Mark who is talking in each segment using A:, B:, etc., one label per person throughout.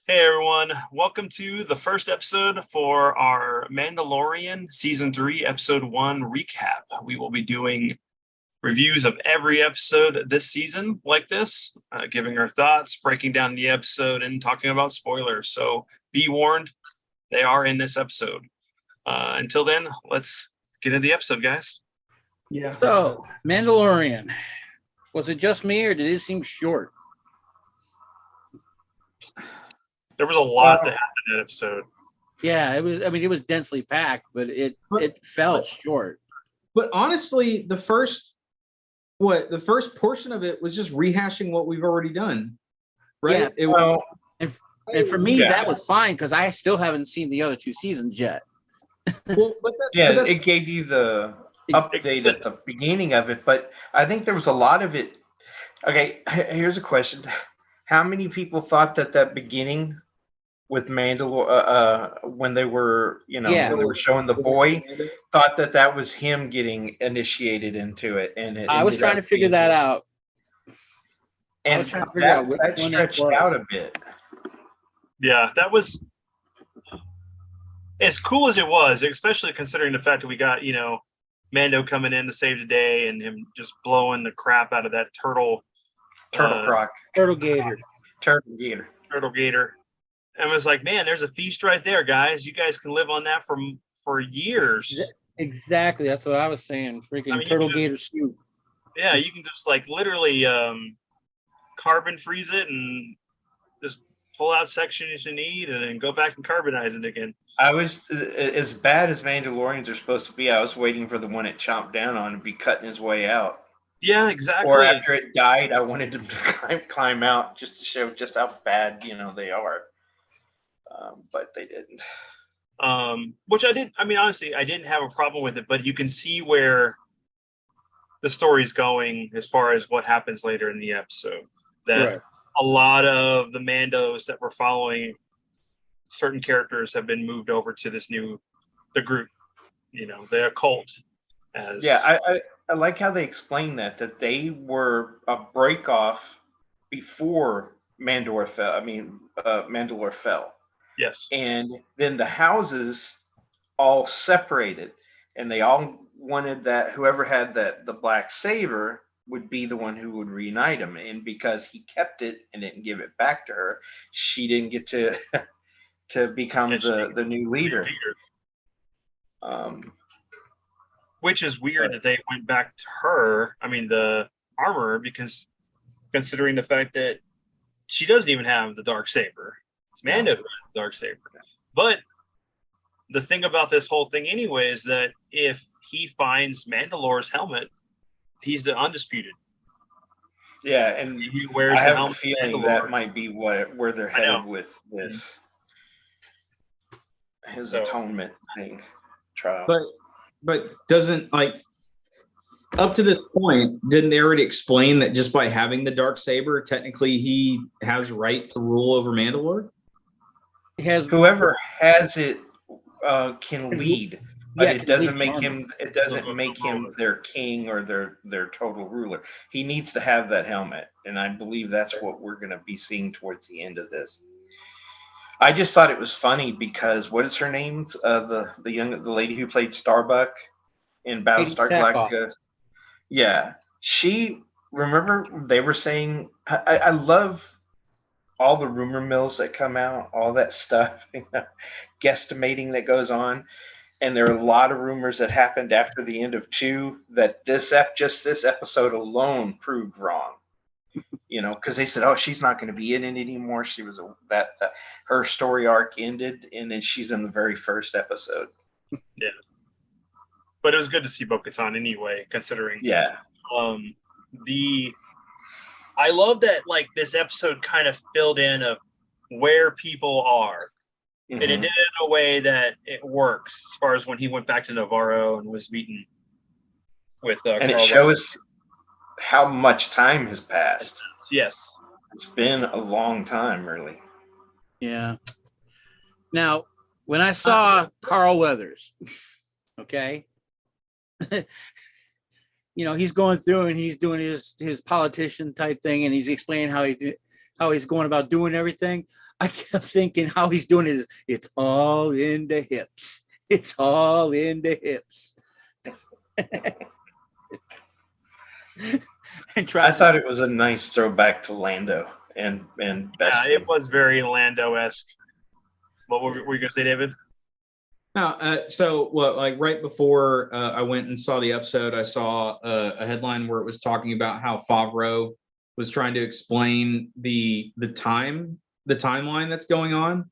A: Hey everyone, welcome to the first episode for our Mandalorian Season 3, Episode 1 recap. We will be doing reviews of every episode this season like this, giving our thoughts, breaking down the episode, and talking about spoilers. So be warned, they are in this episode. Until then, let's get into the episode, guys.
B: Yeah.
C: So, Mandalorian. Was it just me or did it seem short?
A: There was a lot that happened in that episode.
C: Yeah, it was. I mean, it was densely packed, but it felt short.
B: But honestly, the first portion of it was just rehashing what we've already done, right?
C: Yeah, and for me, that was fine because I still haven't seen the other two seasons yet.
D: It gave you the update at the beginning of it, but I think there was a lot of it. Okay, here's a question: how many people thought that beginning with Mandalore, when they were, when they were showing the boy, thought that was him getting initiated into it, and
C: I was trying to figure that out.
D: And that stretched out a bit.
A: Yeah, that was as cool as it was, especially considering the fact that we got, Mando coming in to save the day and him just blowing the crap out of that turtle
C: gator.
A: And was like, man, there's a feast right there, guys. You guys can live on that for years.
C: Exactly. That's what I was saying. Freaking turtle gator soup.
A: Yeah, you can just literally carbon freeze it and just pull out sections you need and then go back and carbonize it again.
D: I was, as bad as Mandalorians are supposed to be, I was waiting for the one it chomped down on to be cutting his way out.
A: Yeah, exactly.
D: Or after it died, I wanted him to climb out just to show just how bad, they are. But they didn't.
A: Which I didn't. I mean, honestly, I didn't have a problem with it, but you can see where the story's going as far as what happens later in the episode. That a lot of the Mandos that were following certain characters have been moved over to the group, the occult.
D: I like how they explain that they were a break off before Mandalore fell.
A: Yes.
D: And then the houses all separated, and they all wanted that whoever had the black saber would be the one who would reunite them. And because he kept it and didn't give it back to her, she didn't get to become the new leader.
A: Which is weird that they went back to her. I mean, the armorer, because considering the fact that she doesn't even have the dark saber. It's Mando who has the dark saber. But the thing about this whole thing anyway is that if he finds Mandalore's helmet, he's the undisputed.
D: Yeah, and
A: he wears
D: I
A: the
D: have
A: helmet.
D: A feeling that might be where they're headed with this. His atonement thing trial.
B: But doesn't up to this point, didn't they already explain that just by having the dark saber, technically he has right to rule over Mandalore?
D: Whoever has it can lead, but it doesn't make him. It doesn't make him their king or their total ruler. He needs to have that helmet, and I believe that's what we're going to be seeing towards the end of this. I just thought it was funny because what is her name? The lady who played Starbuck in Battlestar Galactica. Yeah, remember they were saying. I love all the rumor mills that come out, all that stuff, guesstimating that goes on. And there are a lot of rumors that happened after the end of 2 that just this episode alone proved wrong. Because they said, "Oh, she's not going to be in it anymore. She was her story arc ended, and then she's in the very first episode."
A: Yeah, but it was good to see Bo-Katan anyway, considering.
D: Yeah.
A: I love that this episode kind of filled in of where people are, and it did it in a way that it works as far as when he went back to Navarro and was meeting with.
D: And it shows how much time has passed.
A: Yes.
D: It's been a long time, really.
C: Yeah. Now, when I saw Carl Weathers, okay, he's going through and he's doing his politician type thing, and he's explaining how he's going about doing everything. I kept thinking how he's doing it is it's all in the hips. It's all in the hips. And
D: I thought it was a nice throwback to Lando and
A: Yeah,
D: Bespin.
A: it was very Lando-esque. What were you going to say, David?
B: No, so like right before I went and saw the episode, I saw a headline where it was talking about how Favreau was trying to explain the timeline that's going on,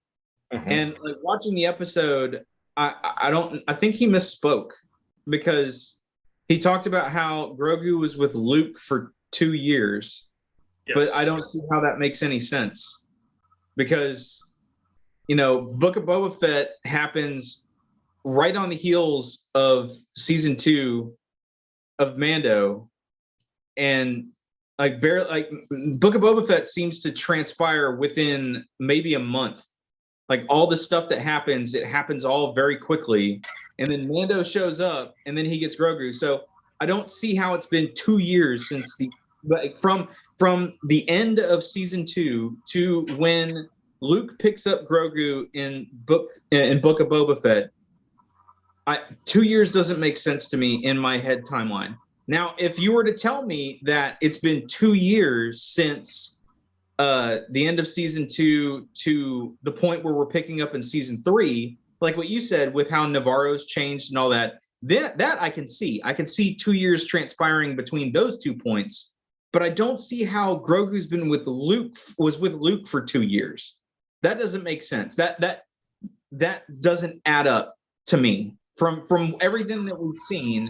B: and like watching the episode, I think he misspoke because he talked about how Grogu was with Luke for 2 years, but I don't see how that makes any sense because Book of Boba Fett happens right on the heels of season 2 of Mando, and like Book of Boba Fett seems to transpire within maybe a month. Like all the stuff that happens, it happens all very quickly, and then Mando shows up, and then he gets Grogu. So I don't see how it's been 2 years since from the end of season 2 to when Luke picks up Grogu in Book of Boba Fett. 2 years doesn't make sense to me in my head timeline. Now, if you were to tell me that it's been 2 years since the end of season 2 to the point where we're picking up in season 3, like what you said with how Navarro's changed and all that I can see. I can see 2 years transpiring between those 2 points, but I don't see how Grogu's been with Luke for 2 years. That doesn't make sense. That doesn't add up to me from everything that we've seen,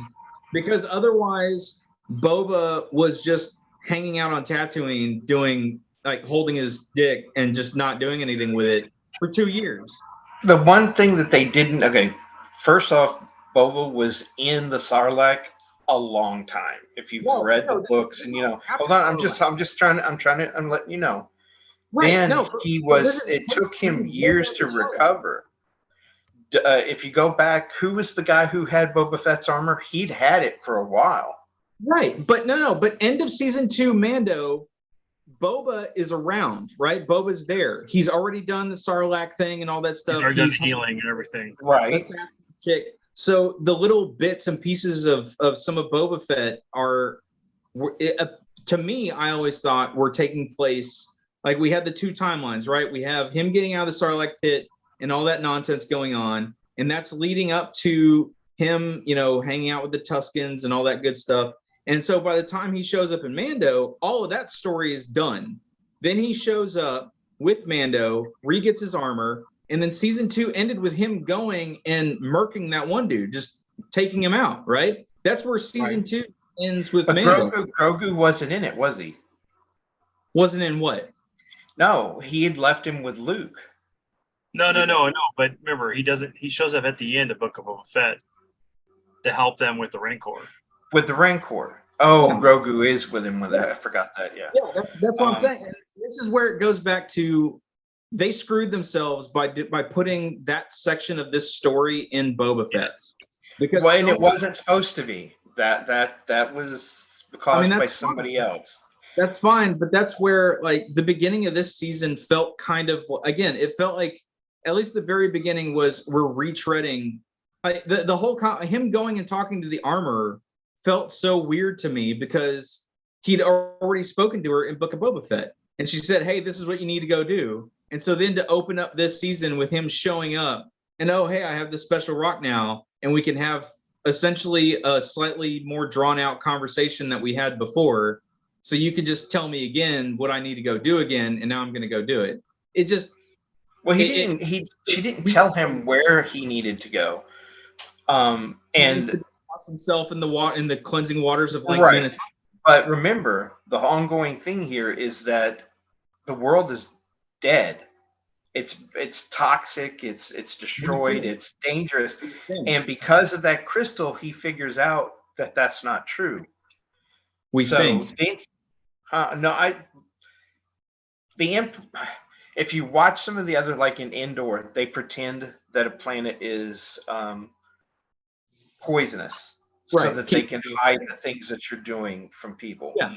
B: because otherwise Boba was just hanging out on Tatooine doing like holding his dick and just not doing anything with it for 2 years.
D: The one thing that they didn't, first off, Boba was in the Sarlacc a long time. If you've read the books and hold on, I'm letting you know.
B: Right.
D: Then it took him years to recover. If you go back, who was the guy who had Boba Fett's armor? He'd had it for a while.
B: Right, but but end of season 2, Mando, Boba is around, right? Boba's there. He's already done the Sarlacc thing and all that stuff.
A: He's already done healing and everything.
D: Right.
B: Assassin chick. So the little bits and pieces of some of Boba Fett to me, I always thought were taking place, like we had the 2 timelines, right? We have him getting out of the Sarlacc pit and all that nonsense going on, and that's leading up to him, hanging out with the Tuscans and all that good stuff. And so by the time he shows up in Mando, all of that story is done. Then he shows up with Mando, re-gets his armor, and then season 2 ended with him going and murking that one dude, just taking him out, right? That's where season 2 ends with Mando.
D: Grogu wasn't in it, was he?
B: Wasn't in what?
D: No, he had left him with Luke.
A: No. But remember, he shows up at the end of Book of Boba Fett to help them with the Rancor.
D: With the Rancor. Oh, yeah. Grogu is with him with that. I forgot that. Yeah.
B: Yeah, that's what I'm saying. And this is where it goes back to they screwed themselves by putting that section of this story in Boba Fett. Because
D: and it wasn't supposed to be. That was caused by somebody else.
B: That's fine, but that's where like the beginning of this season felt kind of, again, it felt like at least the very beginning we're retreading. The whole him going and talking to the armorer felt so weird to me because he'd already spoken to her in Book of Boba Fett, and she said, "Hey, this is what you need to go do." And so then to open up this season with him showing up and, oh, hey, I have this special rock now, and we can have essentially a slightly more drawn out conversation that we had before. So you can just tell me again what I need to go do again, and now I'm going to go do it. It just
D: she didn't tell him where he needed to go. And
B: wash himself in the cleansing waters of Lake
D: Minnetonka. But remember, the ongoing thing here is that the world is dead. It's toxic. It's destroyed. It's dangerous. And because of that crystal, he figures out that that's not true. If you watch some of the other, like in Endor, they pretend that a planet is poisonous so that they can hide the things that you're doing from people.
B: Yeah.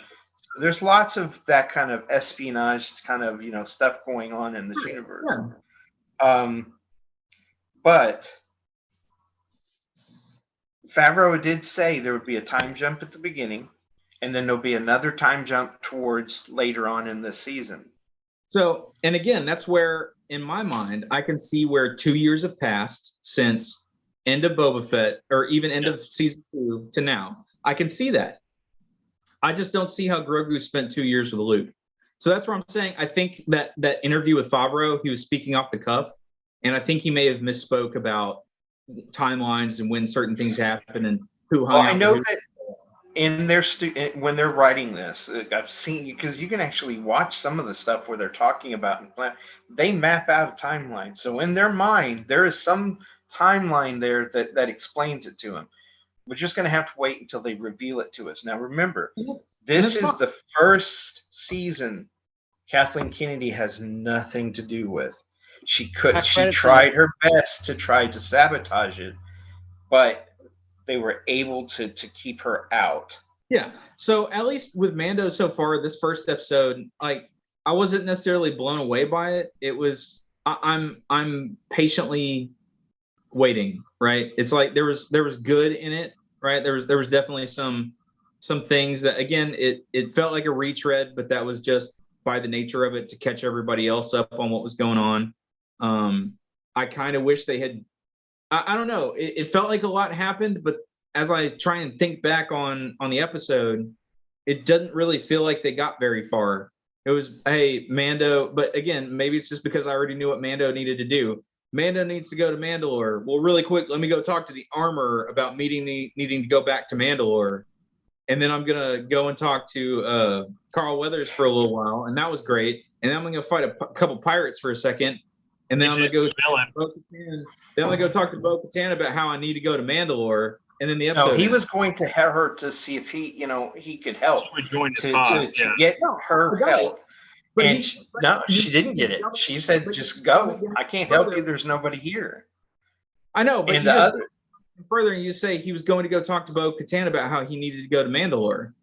D: So there's lots of that kind of espionage kind of, stuff going on in this universe.
B: Yeah.
D: But Favreau did say there would be a time jump at the beginning, and then there'll be another time jump towards later on in this season.
B: So, and again, that's where, in my mind, I can see where 2 years have passed since end of Boba Fett, or even end of season 2 to now. I can see that. I just don't see how Grogu spent 2 years with Luke. So that's what I'm saying. I think that interview with Favreau, he was speaking off the cuff, and I think he may have misspoke about timelines and when certain things happen and who hung out.
D: I know that in their when they're writing this, I've seen, because you can actually watch some of the stuff where they're talking about and plan. They map out a timeline, so in their mind there is some timeline there that explains it to them. We're just going to have to wait until they reveal it to us. Now remember, this is the first season Kathleen Kennedy has nothing to do with. She tried her best to try to sabotage it, but they were able to keep her out.
B: Yeah. So at least with Mando so far, this first episode, like, I wasn't necessarily blown away by it. It was, I'm patiently waiting, right? It's like there was good in it, right? There was definitely some things that, again, it felt like a retread, but that was just by the nature of it to catch everybody else up on what was going on. I kind of wish they had, I don't know, it felt like a lot happened, but as I try and think back on the episode, it doesn't really feel like they got very far. It was, hey, Mando, but again, maybe it's just because I already knew what Mando needed to do. Mando needs to go to Mandalore. Well, really quick, let me go talk to the armor about needing to go back to Mandalore. And then I'm going to go and talk to Carl Weathers for a little while, and that was great. And then I'm going to fight a couple pirates for a second. And then I'm going to go talk to Bo-Katan about how I need to go to Mandalore. And then the episode.
D: No, he was going to have her to see if he could help.
A: She would join his cause,
D: to get her help. And she didn't get it. She said, "Just go. I can't help you. There's nobody here."
B: I know, but further, you say he was going to go talk to Bo-Katan about how he needed to go to Mandalore.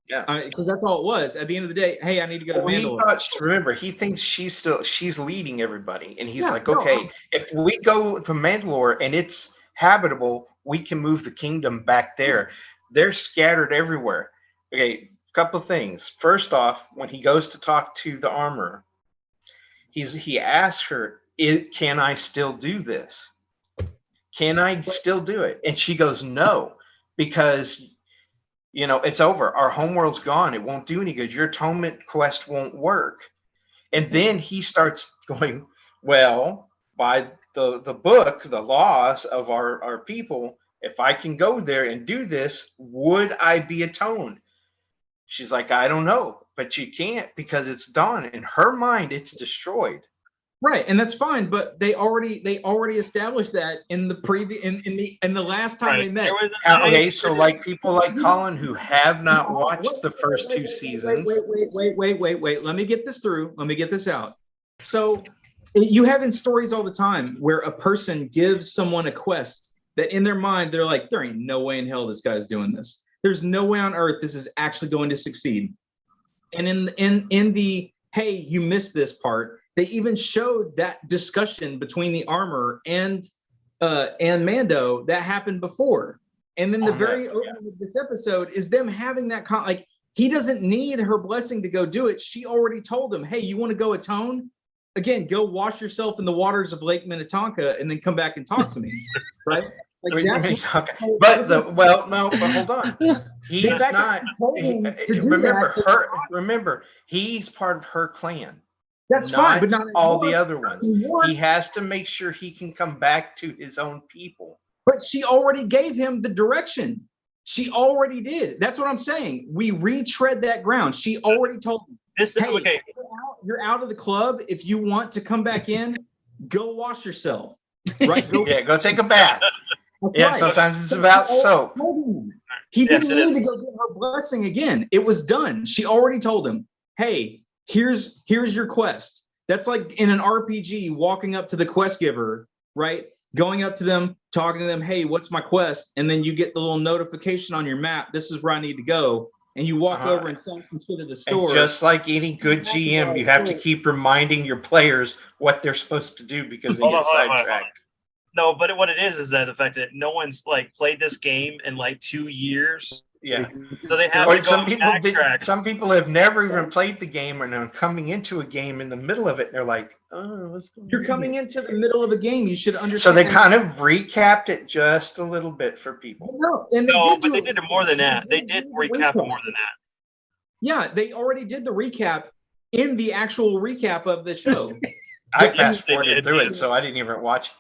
D: Yeah,
B: because that's all it was. At the end of the day, hey, I need to go to Mandalore.
D: Remember, he thinks she's leading everybody, and he's like, okay, if we go to Mandalore and it's habitable, we can move the kingdom back there. They're scattered everywhere. Okay, couple of things. First off, when he goes to talk to the armor, he asks her, "Can I still do this? Can I still do it?" And she goes, "No, because." It's over. Our homeworld's gone. It won't do any good. Your atonement quest won't work. And then he starts going, well, by the book, the laws of our people, if I can go there and do this, would I be atoned? She's like, I don't know, but you can't because it's done. In her mind, it's destroyed.
B: Right, and that's fine, but they already established that in the previous in the last time they met.
D: Okay, so like people like Colin who have not watched the first two seasons.
B: Wait. Let me get this through. Let me get this out. So you have in stories all the time where a person gives someone a quest that in their mind they're like, there ain't no way in hell this guy's doing this. There's no way on earth this is actually going to succeed. And in the hey, you missed this part. They even showed that discussion between the armor and Mando that happened before. And then the very opening of this episode is them having that like he doesn't need her blessing to go do it. She already told him, hey, you want to go atone? Again, go wash yourself in the waters of Lake Minnetonka and then come back and talk to me. Right? Like
D: but hold on. He's not. Remember, he's part of her clan.
B: That's fine, but not
D: all the other ones. He has to make sure he can come back to his own people.
B: But she already gave him the direction. She already did. That's what I'm saying. We retread that ground. She already told him, hey, you're out of the club. If you want to come back in, go wash yourself. Right?
D: Go take a bath. Right. Sometimes it's about soap.
B: He didn't need to go get her blessing again. It was done. She already told him, hey, here's your quest. That's like in an RPG, walking up to the quest giver, right? Going up to them, talking to them, hey, what's my quest? And then you get the little notification on your map. This is where I need to go. and you walk
D: Uh-huh.
B: over and sell some shit at the
D: And
B: store.
D: just like any good GM, you have to keep reminding your players what they're supposed to do because they get sidetracked.
A: No, but what it is that the fact that no one's like played this game in like 2 years.
D: Yeah.
A: So they have
D: Or
A: to go backtrack.
D: some people have never even played the game, and are coming into a game in the middle of it, and they're like, "Oh, what's going on?"
B: You're coming into the middle of a game. You should understand.
D: So they kind of recapped it just a little bit for people.
B: No, and they
A: No,
B: did
A: but they did it more than that. They did recap more than that.
B: Yeah, they already did the recap in the actual recap of the show.
D: I fast forwarded through it, so I didn't even watch it.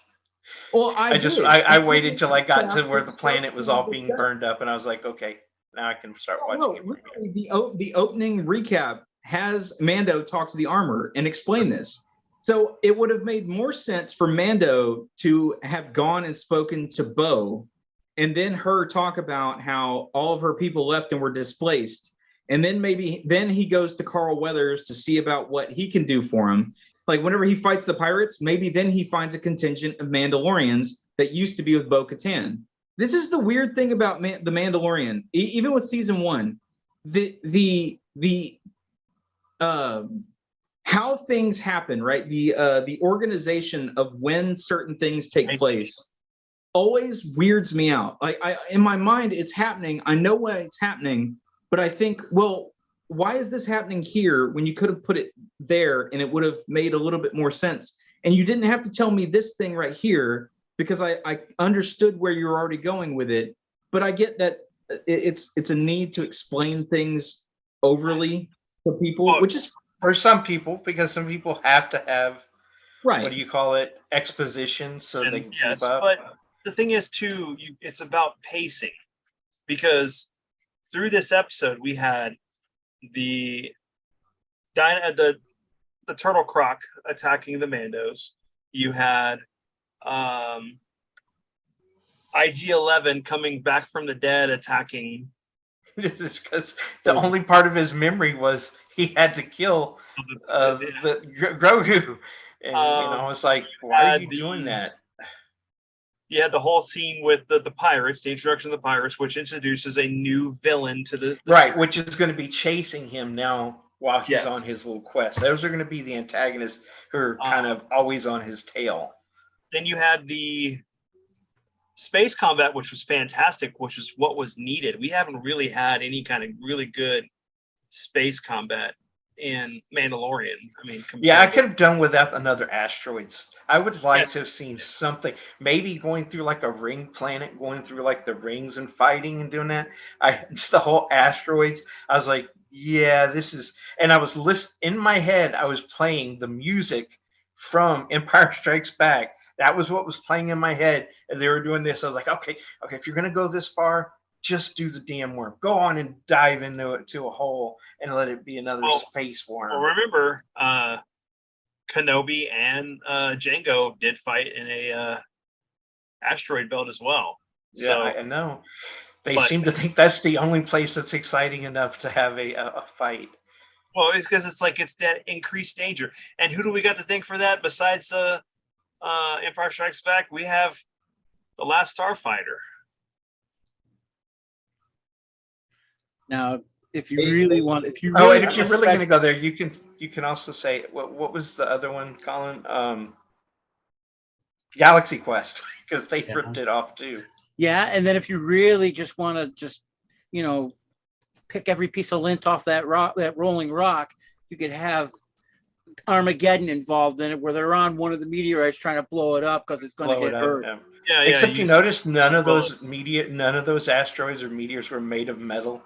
B: Well,
D: I waited till I got to where the planet was all being burned up, and I was like, okay, now I can start watching it.
B: Literally, the opening recap has Mando talk to the armor and explain this. So it would have made more sense for Mando to have gone and spoken to Bo, and then her talk about how all of her people left and were displaced. And then then he goes to Carl Weathers to see about what he can do for him. Like whenever he fights the pirates, maybe then he finds a contingent of Mandalorians that used to be with Bo-Katan. This is the weird thing about the Mandalorian. Even with season 1, how things happen, right? The organization of when certain things take place always weirds me out. Like in my mind, it's happening. I know why it's happening, but I think, well, why is this happening here when you could have put it there and it would have made a little bit more sense? And you didn't have to tell me this thing right here because I understood where you're already going with it. But I get that it's a need to explain things overly to people, which is
D: for some people, because some people have to have
B: right.
D: What do you call it? Exposition, so they can keep up.
A: But the thing is, too, it's about pacing, because through this episode we had the turtle croc attacking the Mandos. You had IG-11 coming back from the dead attacking.
D: It's because the only part of his memory was he had to kill the Grogu, and it's like, why are you doing that?
A: You had the whole scene with the pirates, the introduction of the pirates, which introduces a new villain to the
D: right, which is going to be chasing him now while he's on his little quest. Those are going to be the antagonists who are kind of always on his tail.
A: Then you had the space combat, which was fantastic, which is what was needed. We haven't really had any kind of really good space combat in Mandalorian. I mean,
D: I could have done without another asteroids. I would like to have seen something, maybe going through like a ring planet, going through like the rings and fighting and doing that. The whole asteroids. I was like, yeah, this is, and I was in my head. I was playing the music from Empire Strikes Back. That was what was playing in my head, and they were doing this. I was like, okay, if you're gonna go this far, just do the damn work. Go on and dive into a hole and let it be another space war.
A: Well, remember, Kenobi and Jango did fight in a asteroid belt as well.
D: Yeah, so, I know. They seem to think that's the only place that's exciting enough to have a fight.
A: Well, it's because it's that increased danger. And who do we got to thank for that besides Empire Strikes Back? We have the Last Starfighter.
C: Now, if you really want,
D: and if you're really going to go there, you can also say what was the other one, Colin? Galaxy Quest, because they ripped it off too.
C: Yeah, and then if you really just want to pick every piece of lint off that rolling rock, you could have Armageddon involved in it, where they're on one of the meteorites trying to blow it up because it's going to hit Earth.
D: Yeah. Except you notice none of those asteroids or meteors were made of metal,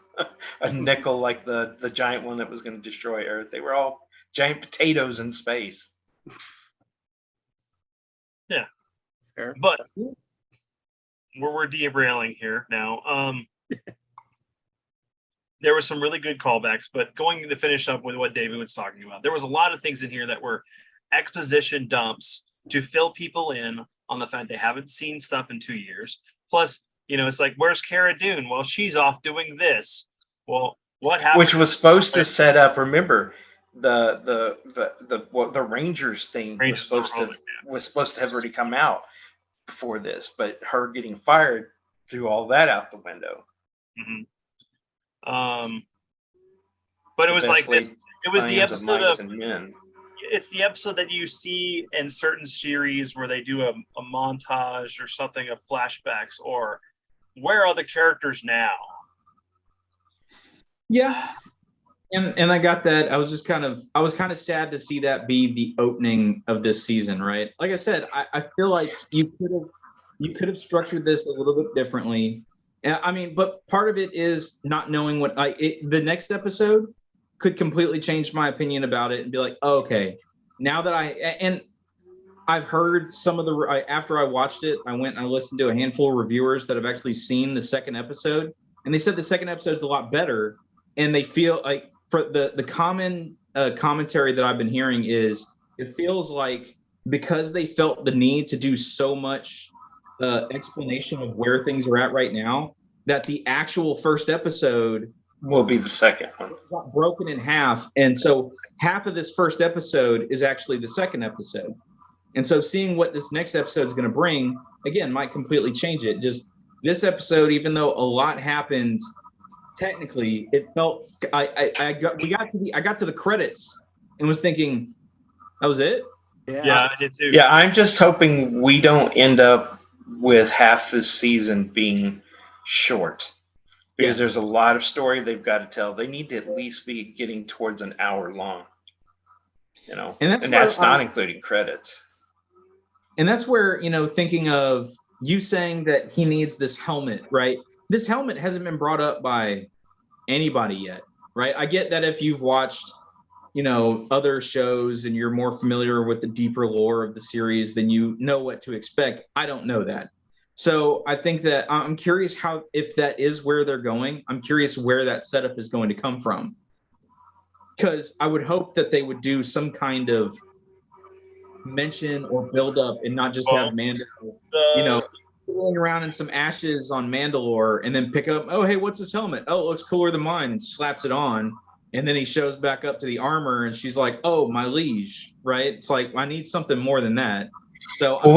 D: a nickel like the giant one that was going to destroy Earth. They were all giant potatoes in space.
A: Yeah, fair. But we're derailing here now. There were some really good callbacks, but going to finish up with what David was talking about, there was a lot of things in here that were exposition dumps to fill people in on the fact they haven't seen stuff in 2 years. Plus, it's like, where's Cara Dune? Well, she's off doing this. Well, what happened?
D: Which was supposed to set up. Remember, the Rangers thing was supposed to have already come out before this, but her getting fired threw all that out the window.
A: Mm-hmm. But it
D: The
A: was
D: best
A: like
D: laid
A: this. It was the
D: plans of
A: episode
D: mice
A: of.
D: and men.
A: It's the episode that you see in certain series where they do a montage or something of flashbacks, or where are the characters now?
B: Yeah. And I got that. I was kind of sad to see that be the opening of this season, right? Like I said, I feel like you could have structured this a little bit differently. I mean, but part of it is not knowing what the next episode could completely change my opinion about it and be like, oh, okay, now that I've heard some of the after I watched it, I went and I listened to a handful of reviewers that have actually seen the second episode, and they said the second episode's a lot better, and they feel like for the common commentary that I've been hearing is it feels like because they felt the need to do so much explanation of where things are at right now that the actual first episode
D: Will be the second one.
B: got broken in half, and so half of this first episode is actually the second episode. And so seeing what this next episode is going to bring again might completely change it. Just this episode, even though a lot happened, technically it felt I got to the credits and was thinking that was it.
A: Yeah, I did too.
D: Yeah, I'm just hoping we don't end up with half this season being short. Because
B: Yes.
D: there's a lot of story they've got to tell. They need to at least be getting towards an hour long. You know,
B: And
D: and
B: where
D: that's not including credits.
B: And that's where, thinking of you saying that he needs this helmet, right? This helmet hasn't been brought up by anybody yet, right? I get that if you've watched, other shows and you're more familiar with the deeper lore of the series, then you know what to expect. I don't know that. So I think that I'm curious if that is where they're going, I'm curious where that setup is going to come from. Because I would hope that they would do some kind of mention or build up and not just have Mandalore, rolling around in some ashes on Mandalore and then pick up, oh, hey, what's this helmet? Oh, it looks cooler than mine, and slaps it on. And then he shows back up to the armor and she's like, oh, my liege, right? It's like, I need something more than that. So
D: well,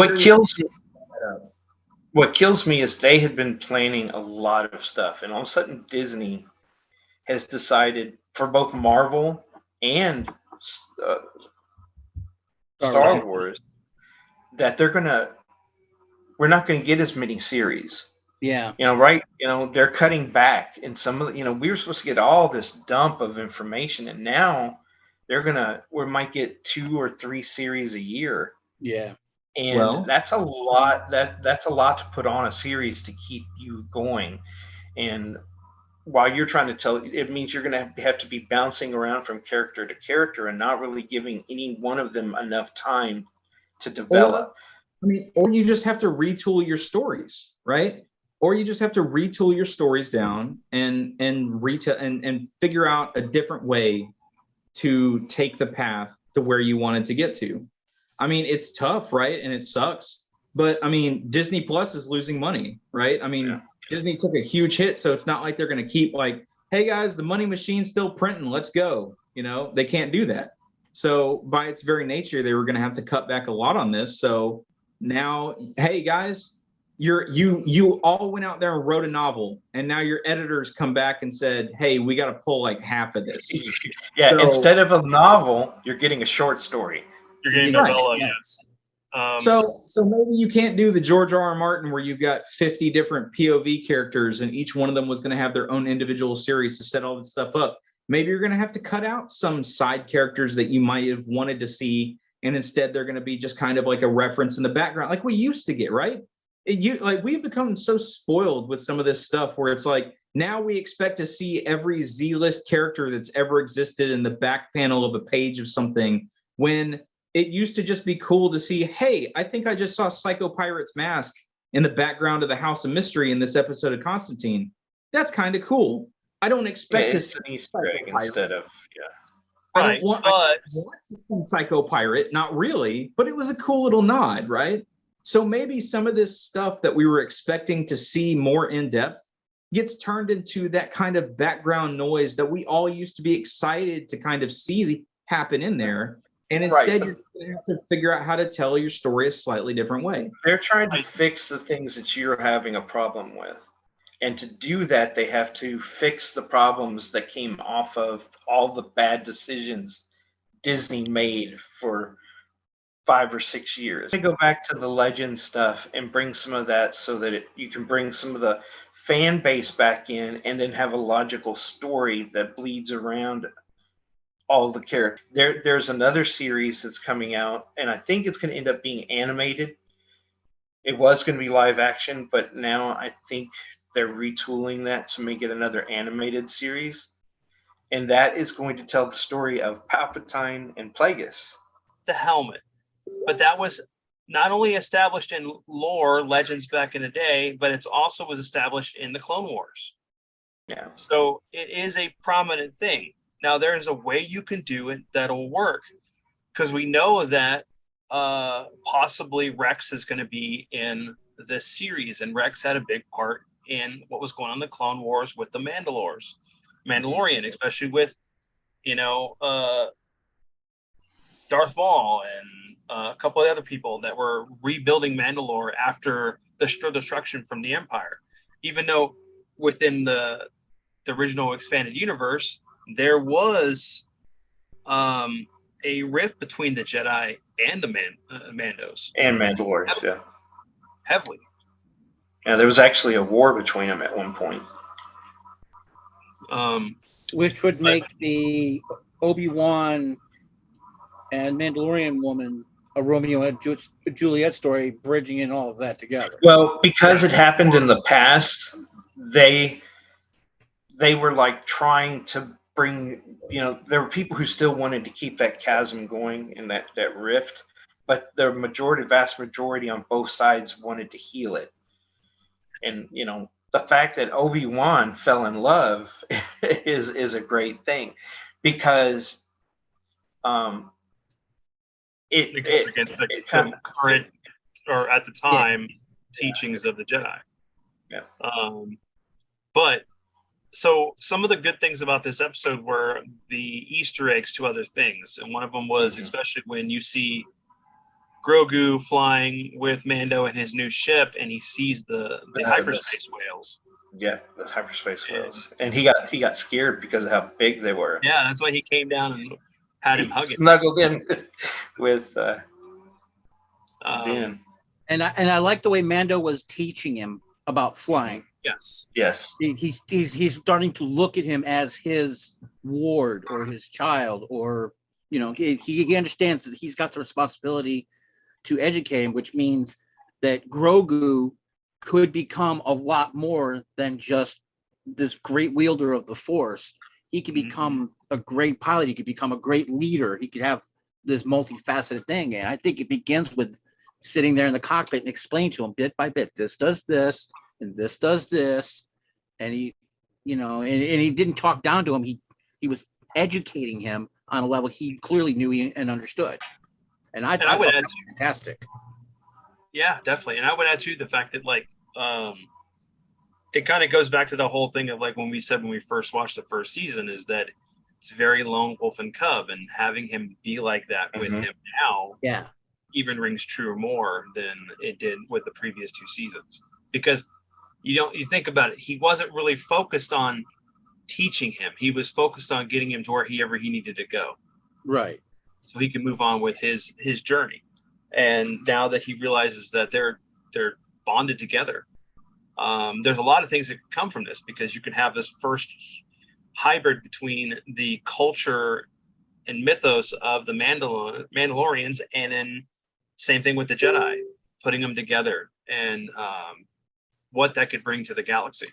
D: what kills me is they had been planning a lot of stuff, and all of a sudden Disney has decided for both Marvel and Star Wars that we're not gonna get as many series.
C: Yeah.
D: Right? They're cutting back, and some of the, we were supposed to get all this dump of information, and now we might get 2 or 3 series a year.
C: Yeah.
D: And that's a lot. That's a lot to put on a series to keep you going. And while you're trying to tell it means you're going to have to be bouncing around from character to character and not really giving any one of them enough time to develop.
B: Or you just have to retool your stories, right? Or you just have to retool your stories down and figure out a different way to take the path to where you wanted to get to. It's tough, right? And it sucks. But Disney Plus is losing money, right? Disney took a huge hit, so it's not like they're going to keep like, hey guys, the money machine's still printing, let's go. They can't do that. So by its very nature, they were going to have to cut back a lot on this. So now, hey guys, you all went out there and wrote a novel, and now your editors come back and said, hey, we got to pull like half of this.
D: Yeah, so, instead of a novel, you're getting a short story.
A: You're getting novella, yes.
B: So maybe you can't do the George R.R. Martin where you've got 50 different POV characters and each one of them was going to have their own individual series to set all this stuff up. Maybe you're going to have to cut out some side characters that you might have wanted to see, and instead they're going to be just kind of like a reference in the background, like we used to get, right? We've become so spoiled with some of this stuff where it's like now we expect to see every Z-list character that's ever existed in the back panel of a page of something, when it used to just be cool to see, hey, I think I just saw Psycho Pirate's mask in the background of the House of Mystery in this episode of Constantine. That's kind of cool. I don't expect to see
D: an Easter egg instead of,
B: I don't want to see Psycho Pirate, not really, but it was a cool little nod, right? So maybe some of this stuff that we were expecting to see more in depth gets turned into that kind of background noise that we all used to be excited to kind of see happen in there. And instead, you're going to have to figure out how to tell your story a slightly different way.
D: They're trying to fix the things that you're having a problem with. And to do that, they have to fix the problems that came off of all the bad decisions Disney made for 5 or 6 years. I go back to the legend stuff and bring some of that so that you can bring some of the fan base back in, and then have a logical story that bleeds around all the characters. There's another series that's coming out, and I think it's going to end up being animated. It was going to be live action, but now I think they're retooling that to make it another animated series. And that is going to tell the story of Palpatine and Plagueis.
A: The helmet. But that was not only established in lore, legends back in the day, but it's also was established in the Clone Wars.
D: Yeah.
A: So it is a prominent thing. Now, there's a way you can do it that'll work, because we know that possibly Rex is going to be in this series, and Rex had a big part in what was going on in the Clone Wars with the Mandalorian, especially with, Darth Maul and a couple of other people that were rebuilding Mandalore after the destruction from the Empire. Even though within the original expanded universe, there was a rift between the Jedi and the Mandos.
D: And Mandalorians, yeah.
A: Heavily.
D: Yeah, there was actually a war between them at one point.
C: Which would make the Obi-Wan and Mandalorian woman a Romeo and Juliet story, bridging in all of that together.
D: Well, because it happened in the past, they were like trying to bring, there were people who still wanted to keep that chasm going and that rift, but the vast majority on both sides wanted to heal it. And, the fact that Obi-Wan fell in love is a great thing, because
A: it goes against the current, or at the time, teachings of the Jedi.
D: Yeah.
A: But so some of the good things about this episode were the Easter eggs to other things, and one of them was especially when you see Grogu flying with Mando in his new ship, and he sees the hyperspace whales.
D: Yeah, the hyperspace whales, and he got scared because of how big they were.
A: Yeah, that's why he came down and had him hug him.
D: Snuggled in with Din.
C: And I like the way Mando was teaching him about flying.
A: Yes.
C: He's starting to look at him as his ward or his child, or he understands that he's got the responsibility to educate him, which means that Grogu could become a lot more than just this great wielder of the Force. He could become a great pilot. He could become a great leader. He could have this multifaceted thing. And I think it begins with sitting there in the cockpit and explaining to him bit by bit, this does this and this does this. And he, and he didn't talk down to him. He was educating him on a level he clearly knew and understood. And I thought that was fantastic.
A: Yeah, definitely. And I would add too the fact that it kind of goes back to the whole thing of when we said when we first watched the first season, is that it's very lone wolf and cub, and having him be like that with him now, even rings true more than it did with the previous 2 seasons. Because you think about it, he wasn't really focused on teaching him. He was focused on getting him to wherever he needed to go.
C: Right.
A: So he can move on with his journey. And now that he realizes that they're bonded together, there's a lot of things that can come from this, because you can have this first hybrid between the culture and mythos of the Mandalorians, and then same thing with the Jedi, putting them together, and what that could bring to the galaxy.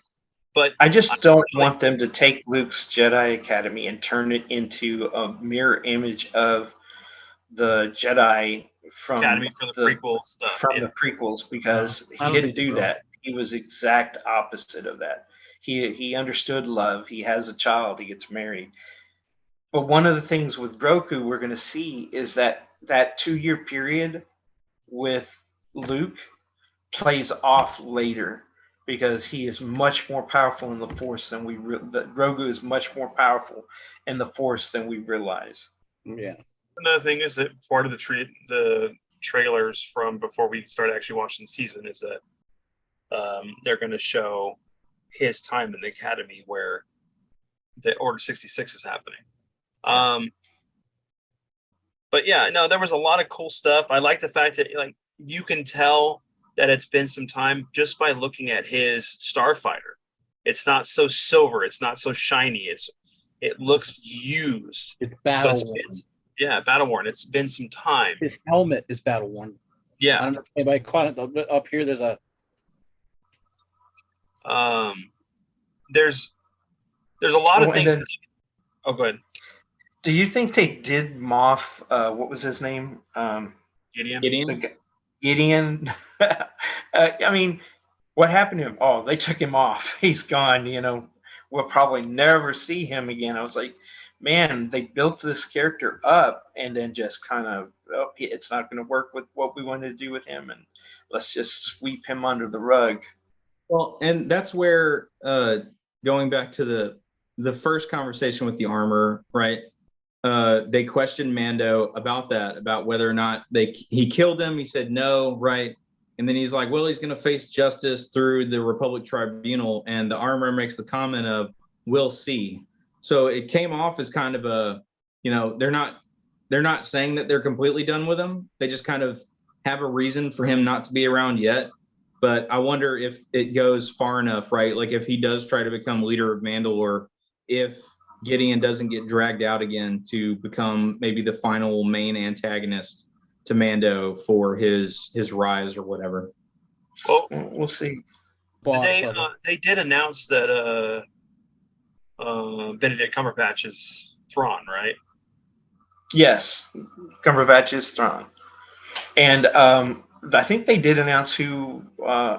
A: But
D: I just don't want them to take Luke's Jedi Academy and turn it into a mirror image of the Jedi from
A: the prequel stuff.
D: The prequels, because he didn't do that. He was exact opposite of that. He understood love. He has a child. He gets married. But one of the things with Grogu we're going to see is that 2-year period with Luke plays off later, because he is much more powerful in the Force than Grogu is much more powerful in the Force than we realize.
C: Yeah.
A: Another thing is that part of the trailers from before we started actually watching the season is that they're going to show his time in the academy where the Order 66 is happening. But yeah, no, there was a lot of cool stuff. I like the fact that like you can tell that it's been some time just by looking at his starfighter. It's not so silver, it's not so shiny, it looks used.
C: It's battle worn.
A: Yeah, battle worn. It's been some time.
C: His helmet is battle worn.
A: Yeah.
C: I don't know if anybody caught it though. Up here, there's a
A: there's a lot of things. Oh, go ahead.
D: Do you think they did Moff? What was his name?
A: Gideon.
D: Gideon. I mean, what happened to him? Oh, they took him off. He's gone. You know, we'll probably never see him again. I was like, man, they built this character up and then just kind of, oh, it's not going to work with what we wanted to do with him, and let's just sweep him under the rug.
B: Well, and that's where going back to the first conversation with the armor, right? They questioned Mando about that, about whether or not he killed him. He said no, right? And then he's like, well, he's going to face justice through the Republic Tribunal. And the armor makes the comment of, we'll see. So it came off as kind of a, you know, they're not saying that they're completely done with him. They just kind of have a reason for him not to be around yet. But I wonder if it goes far enough, right? Like if he does try to become leader of Mandalore, if Gideon doesn't get dragged out again to become maybe the final main antagonist to Mando for his rise or whatever.
A: Well,
D: we'll see.
A: They did announce that Benedict Cumberbatch is Thrawn, right?
D: Yes, Cumberbatch is Thrawn, and I think they did announce who.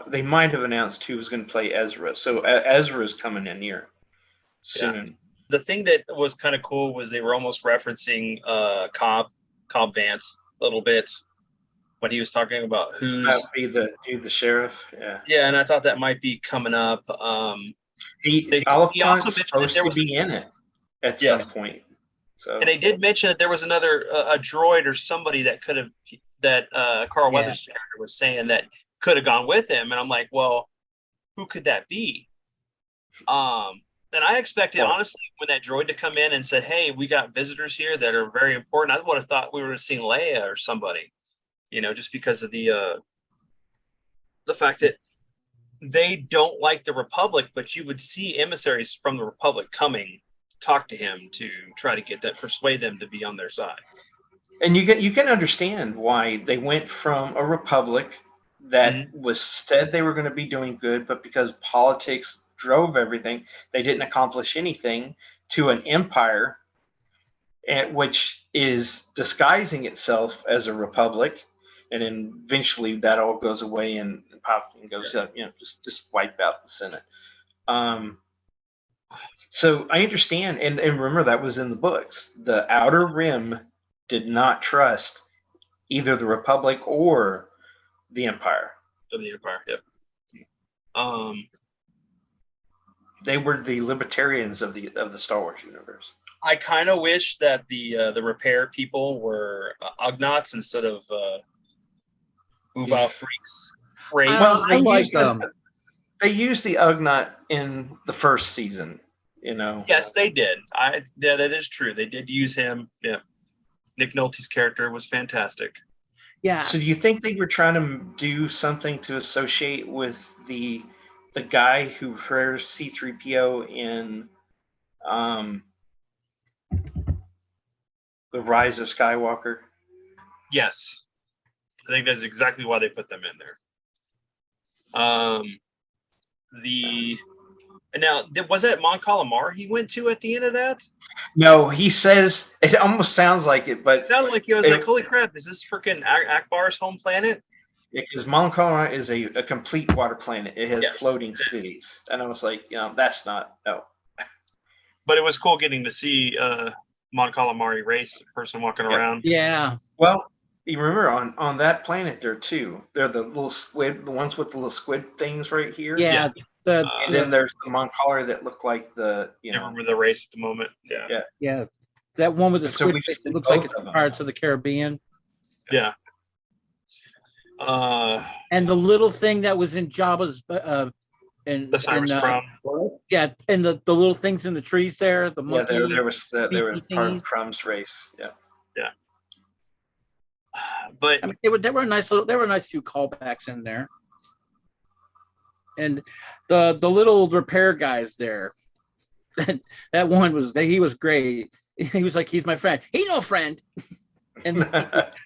D: They might have announced who was going to play Ezra. So Ezra is coming in here soon.
A: Yeah. The thing that was kind of cool was they were almost referencing Cobb Vance a little bit when he was talking about who's
D: that would be the sheriff. Yeah.
A: Yeah, and I thought that might be coming up.
D: He also mentioned supposed to be in it at some point. So,
A: and they did mention that there was another a droid or somebody that could have Carl Weathers' character was saying that could have gone with him, and I'm like, well, who could that be? And I expected, honestly, when that droid to come in and said, hey, we got visitors here that are very important, I would have thought we would have seen Leia or somebody, you know, just because of the fact that they don't like the Republic, but you would see emissaries from the Republic coming to talk to him to try to persuade them to be on their side.
D: And you can understand why they went from a Republic that was said they were going to be doing good, but because politics drove everything, they didn't accomplish anything, to an empire, which is disguising itself as a republic, and then eventually that all goes away and goes up, you know, just wipe out the Senate. So I understand, and remember that was in the books. The Outer Rim did not trust either the Republic or the Empire.
A: Yep.
D: They were the libertarians of the Star Wars universe.
A: I kind of wish that the repair people were Ugnaughts instead of Boobah Freaks.
C: Well, I like them.
D: They used the Ugnaught in the first season, you know.
A: Yes, they did. That is true. They did use him. Yeah. Nick Nolte's character was fantastic.
C: Yeah.
D: So do you think they were trying to do something to associate with the guy who refers C-3PO in The Rise of Skywalker?
A: Yes. I think that's exactly why they put them in there. Was that Mon Calamari he went to at the end of that?
D: No, he says, it almost sounds like it, but
A: it sounded like he was like, holy crap, is this freaking Akbar's home planet?
D: Yeah, because Mon Calamari is a complete water planet. It has floating cities. And I was like, you know, that's not, no.
A: But it was cool getting to see Mon Calamari race, a person walking around.
C: Yeah.
D: Well, you remember on that planet there too, they're the little squid, the ones with the little squid things right here.
C: Yeah.
D: And then there's the Mon Calamari that look like the, you know.
A: Remember the race at the moment? Yeah.
C: Yeah. That one with the squid face, it looks like it's Pirates of the Caribbean.
A: Yeah.
C: And the little thing that was in Jabba's and
A: The Cyrus
C: and
A: Crumb.
C: yeah, and the little things in the trees there, the
D: Yeah,
C: monkey.
D: there was part
C: thingies.
D: of Crumb's race. Yeah.
A: But
C: I mean, there were a nice few callbacks in there, and the little repair guys there. That one he was great. He was like, he's my friend. He no friend, and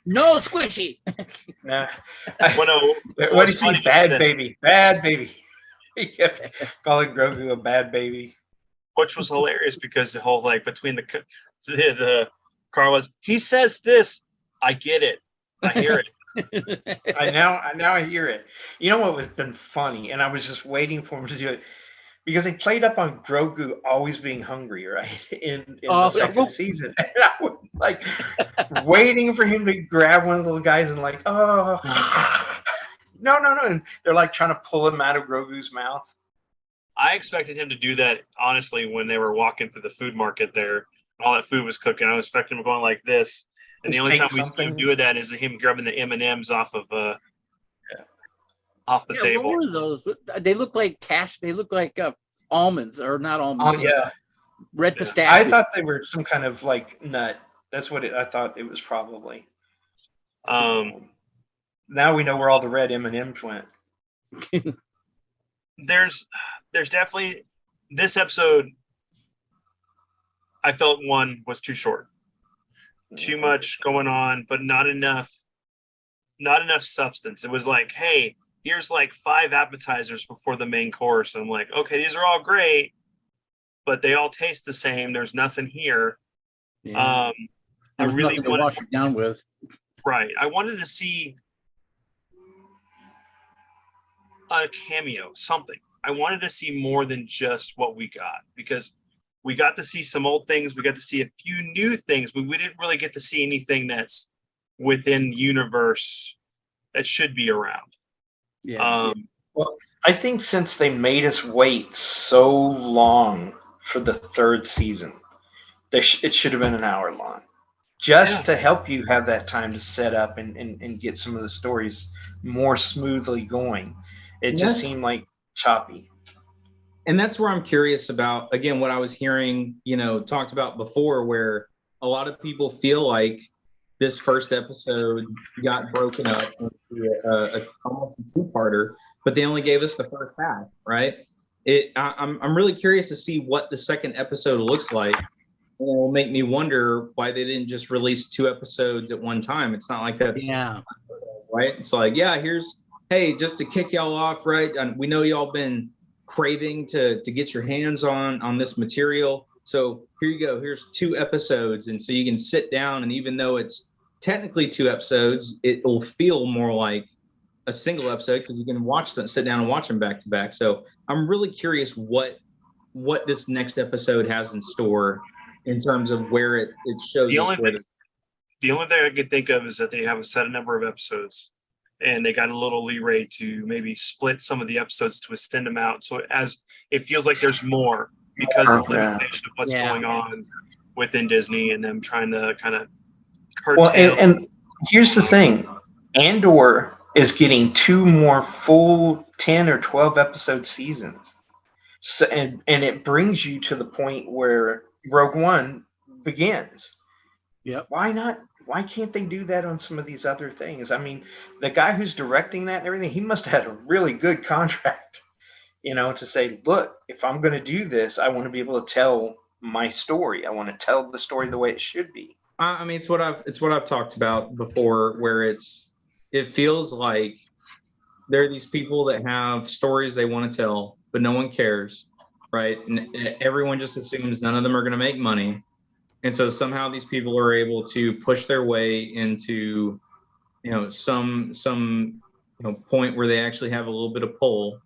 C: no squishy.
D: Nah.
A: what
D: What do you see? Bad baby. Bad baby. He kept calling Grogu a bad baby.
A: which was hilarious because the whole like between the car was, he says this, I get it, I hear it.
D: I now hear it. You know what was been funny, and I was just waiting for him to do it because they played up on Grogu always being hungry, right? In the second season, and I was like waiting for him to grab one of the guys and like, oh, no, and they're like trying to pull him out of Grogu's mouth.
A: I expected him to do that, honestly, when they were walking through the food market there, and all that food was cooking. I was expecting him going like this. And the only time we see him do that is him grabbing the M&Ms off of off the table.
C: What were those? They look like They look like almonds, or not almonds.
D: Oh yeah,
C: red pistachio.
D: I thought they were some kind of like nut. That's what I thought it was probably. Now we know where all the red M&Ms went.
A: There's definitely this episode. I felt one was too short. Too much going on, but not enough substance. It was like, hey, here's like 5 appetizers before the main course. I'm like, okay, these are all great, but they all taste the same. There's nothing here.
C: Yeah.
A: I really
C: wanted to wash it down with.
A: Right. I wanted to see a cameo, something. I wanted to see more than just what we got, because we got to see some old things. We got to see a few new things, but we didn't really get to see anything that's within universe that should be around.
C: Yeah.
D: Well, I think since they made us wait so long for the 3rd season, it should have been an hour long, just to help you have that time to set up and get some of the stories more smoothly going. It just seemed like choppy.
B: And that's where I'm curious about, again, what I was hearing, talked about before, where a lot of people feel like this first episode got broken up into almost a 2-parter, but they only gave us the first half, right? I'm really curious to see what the second episode looks like. And it will make me wonder why they didn't just release 2 episodes at one time. It's not like that's right. It's like, hey, just to kick y'all off, right? And we know y'all been craving to get your hands on this material, so here you go, here's 2 episodes, and so you can sit down, and even though it's technically 2 episodes, it will feel more like a single episode because you can sit down and watch them back to back. So I'm really curious what this next episode has in store in terms of where it shows
A: the only thing I could think of is that they have a set number of episodes, and they got a little leeway to maybe split some of the episodes to extend them out. So it feels like there's more because of the limitation of what's going on within Disney and them trying to kind of curtail.
D: Well, and here's the thing. Andor is getting 2 more full 10 or 12 episode seasons. So, and it brings you to the point where Rogue One begins.
C: Yep.
D: Why not? Why can't they do that on some of these other things? I mean, the guy who's directing that and everything, he must have had a really good contract, to say, look, if I'm going to do this, I want to be able to tell my story. I want to tell the story the way it should be.
B: I mean, it's what I've talked about before, where it feels like there are these people that have stories they want to tell, but no one cares, right? And everyone just assumes none of them are going to make money. And so somehow these people are able to push their way into, some point where they actually have a little bit of pull.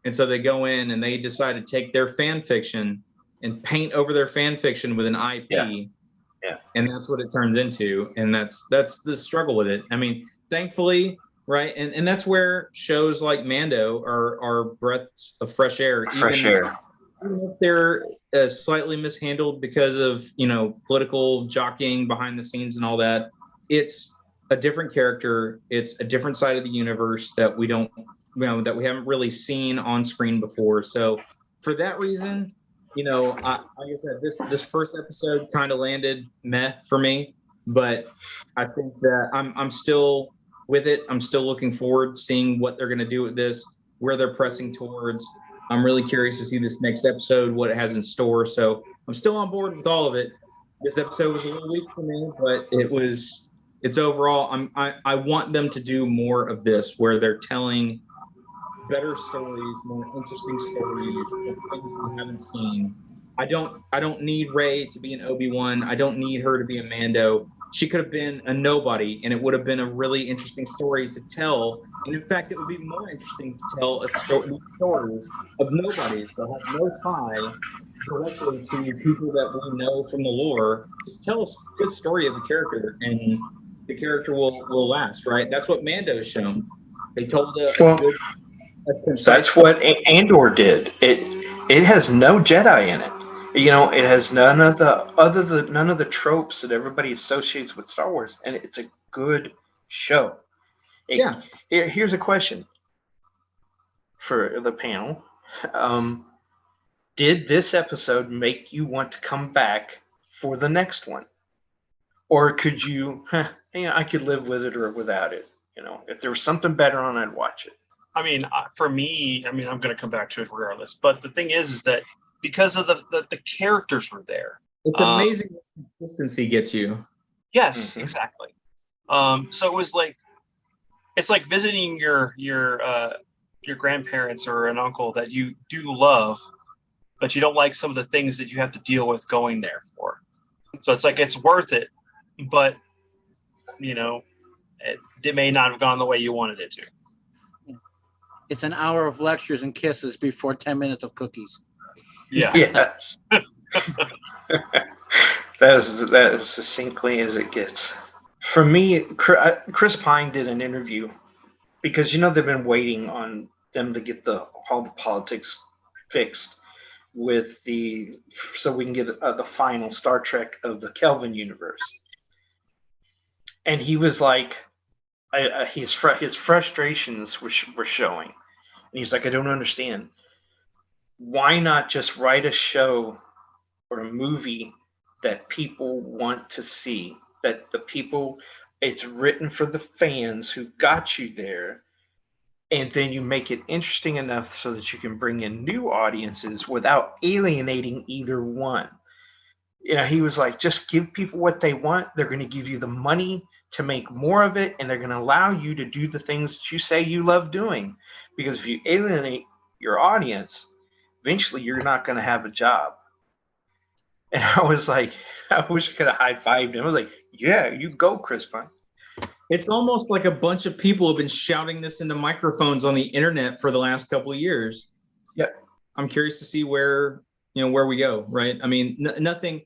B: And so they go in and they decide to take their fan fiction and paint over their fan fiction with an IP.
D: Yeah.
B: And that's what it turns into. And that's the struggle with it. I mean, thankfully, right. And that's where shows like Mando are breaths of fresh air. Even if they're slightly mishandled because of political jockeying behind the scenes and all that, it's a different character. It's a different side of the universe that we don't that we haven't really seen on screen before. So for that reason, like I said, this first episode kind of landed meh for me, but I think that I'm still with it. I'm still looking forward to seeing what they're going to do with this, where they're pressing towards. I'm really curious to see this next episode, what it has in store. So I'm still on board with all of it. This episode was a little weak for me, but it's overall. I want them to do more of this, where they're telling better stories, more interesting stories, of things we haven't seen. I don't need Rey to be an Obi-Wan. I don't need her to be a Mando. She could have been a nobody, and it would have been a really interesting story to tell. And in fact, it would be more interesting to tell stories of nobodies that have no tie directly to people that we know from the lore. Just tell a good story of the character, and the character will last, right? That's what Mando has shown. They told a good.
D: That's what Andor did. It has no Jedi in it. It has none of the tropes that everybody associates with Star Wars, and it's a good show. Here's a question for the panel. Did this episode make you want to come back for the next one, or could you? I could live with it or without it. If there was something better on, I'd watch it.
A: I mean, for me, I'm going to come back to it regardless. But the thing is that because of the characters were there,
B: it's amazing what consistency gets you.
A: Yes, exactly. So it was like, it's like visiting your grandparents or an uncle that you do love, but you don't like some of the things that you have to deal with going there for. So it's like it's worth it, but it may not have gone the way you wanted it to.
C: It's an hour of lectures and kisses before 10 minutes of cookies.
A: Yeah.
D: Yes. That is as succinctly as it gets. For me, Chris Pine did an interview because they've been waiting on them to get all the politics fixed so we can get the final Star Trek of the Kelvin universe. And he was like, his frustrations were showing. And he's like, I don't understand. Why not just write a show or a movie that people want to see? That it's written for the fans who got you there. And then you make it interesting enough so that you can bring in new audiences without alienating either one. He was like, just give people what they want. They're going to give you the money to make more of it, and they're going to allow you to do the things that you say you love doing. Because if you alienate your audience, eventually you're not going to have a job. And I was like, I wish I could have high-fived him. I was like, yeah, you go, Chris Pine.
B: It's almost like a bunch of people have been shouting this into microphones on the internet for the last couple of years.
D: Yeah.
B: I'm curious to see where we go, right? I mean, nothing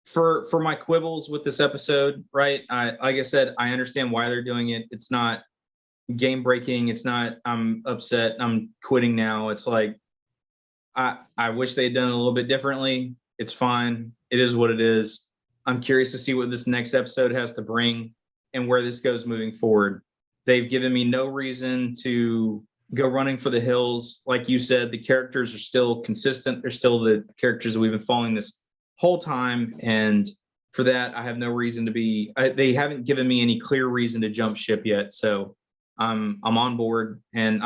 B: for my quibbles with this episode, right? Like I said, I understand why they're doing it. It's not game breaking. It's not, I'm upset, I'm quitting now. It's like, I wish they'd done it a little bit differently. It's fine. It is what it is. I'm curious to see what this next episode has to bring and where this goes moving forward. They've given me no reason to go running for the hills. Like you said, the characters are still consistent. They're still the characters that we've been following this whole time. And for that, I have no reason to be, they haven't given me any clear reason to jump ship yet. So I'm on board, and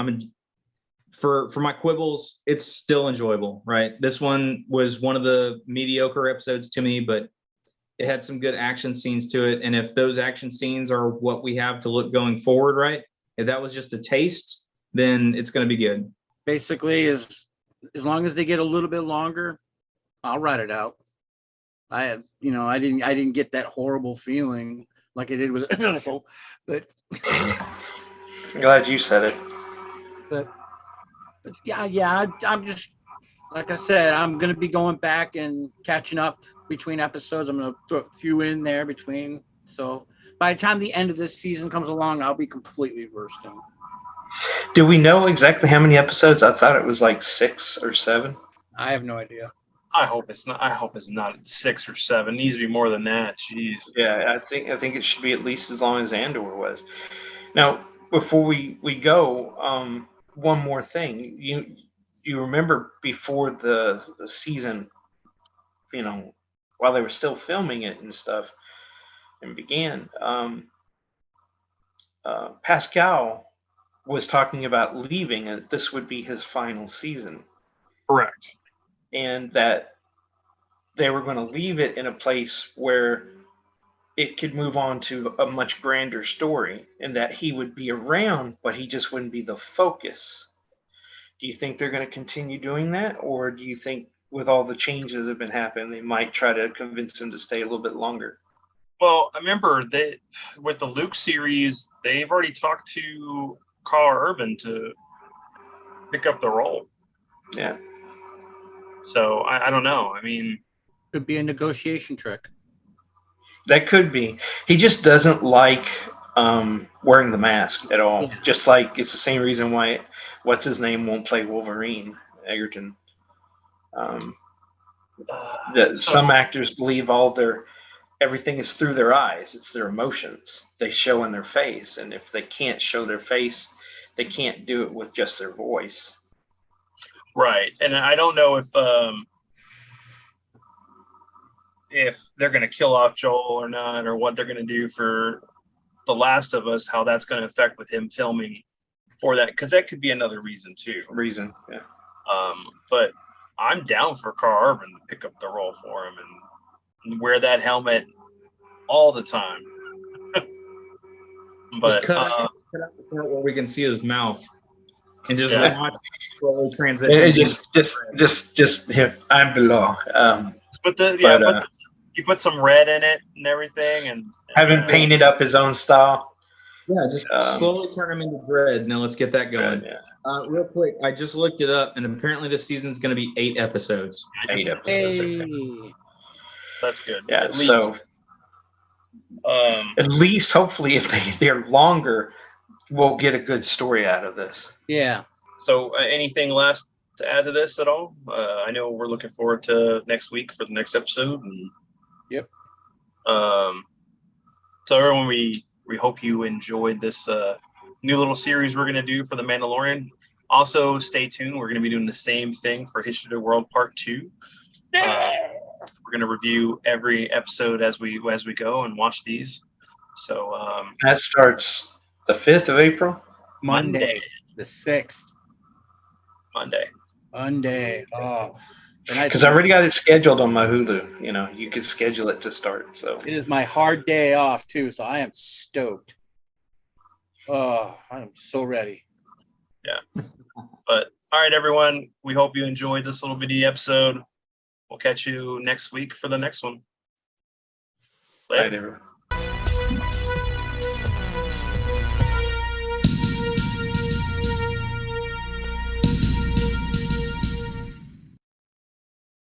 B: for my quibbles, it's still enjoyable, right? This one was one of the mediocre episodes to me, but it had some good action scenes to it. And if those action scenes are what we have to look going forward, right? If that was just a taste, then it's going to be good.
C: Basically, as long as they get a little bit longer, I'll write it out. I didn't get that horrible feeling like I did with it, but
D: Glad you said it.
C: But yeah, I'm just, like I said, I'm going to be going back and catching up between episodes. I'm going to throw a few in there between. So by the time the end of this season comes along, I'll be completely versed in.
D: Do we know exactly how many episodes? I thought it was like 6 or 7.
C: I have no idea.
A: I hope it's not 6 or 7. It needs to be more than that. Jeez.
D: Yeah, I think it should be at least as long as Andor was. Now, before we go, one more thing. You remember before the season, while they were still filming it and stuff, and began, Pascal was talking about leaving, and this would be his final season.
A: Correct.
D: And that they were going to leave it in a place where it could move on to a much grander story, and that he would be around, but he just wouldn't be the focus. Do you think they're going to continue doing that, or do you think with all the changes that have been happening, they might try to convince him to stay a little bit longer?
A: Well, I remember that with the Luke series, they've already talked to Carl Urban to pick up the role.
D: Yeah.
A: So I don't know. I mean,
C: Could be a negotiation trick.
D: That could be. He just doesn't like wearing the mask at all.
C: Yeah.
D: Just like it's the same reason why what's his name won't play Wolverine, Egerton. Some actors believe everything is through their eyes. It's their emotions they show in their face, and if they can't show their face, they can't do it with just their voice.
A: right. And I don't know if they're going to kill off Joel or not, or what they're going to do for The Last of Us, how that's going to affect with him filming for that, because that could be another reason too.
D: Yeah.
A: But I'm down for Carl Urban to pick up the role for him and wear that helmet all the time. But
B: Just cut out the part where we can see his mouth, and just
A: Yeah.
B: watch it slowly transition.
D: Just I'm below.
A: You put some red in it and everything, and
D: Having painted up his own style.
B: Yeah, just slowly turn him into Dread. Now let's get that going.
D: Yeah.
B: Real quick, I just looked it up, and apparently this season is going to be 8 episodes.
D: 8 episodes.
C: Hey.
A: that's good.
D: Yeah.
A: At least.
D: So at least, hopefully, if they're longer, we'll get a good story out of this.
C: Yeah.
A: So anything last to add to this at all? I know we're looking forward to next week for the next episode. And,
C: Yep.
A: So everyone, we hope you enjoyed this new little series we're going to do for The Mandalorian. Also, stay tuned. We're going to be doing the same thing for History of the World Part 2. We're going to review every episode as we go and watch these. So
D: That starts the 5th of April.
C: Monday, the 6th.
A: Monday.
C: Oh.
D: Because I already got it scheduled on my Hulu. You could schedule it to start. So
C: it is my hard day off too, so I am stoked. Oh, I am so ready.
A: Yeah. But all right, everyone. We hope you enjoyed this little video episode. We'll catch you next week for the next one. Later.
D: Right, everyone.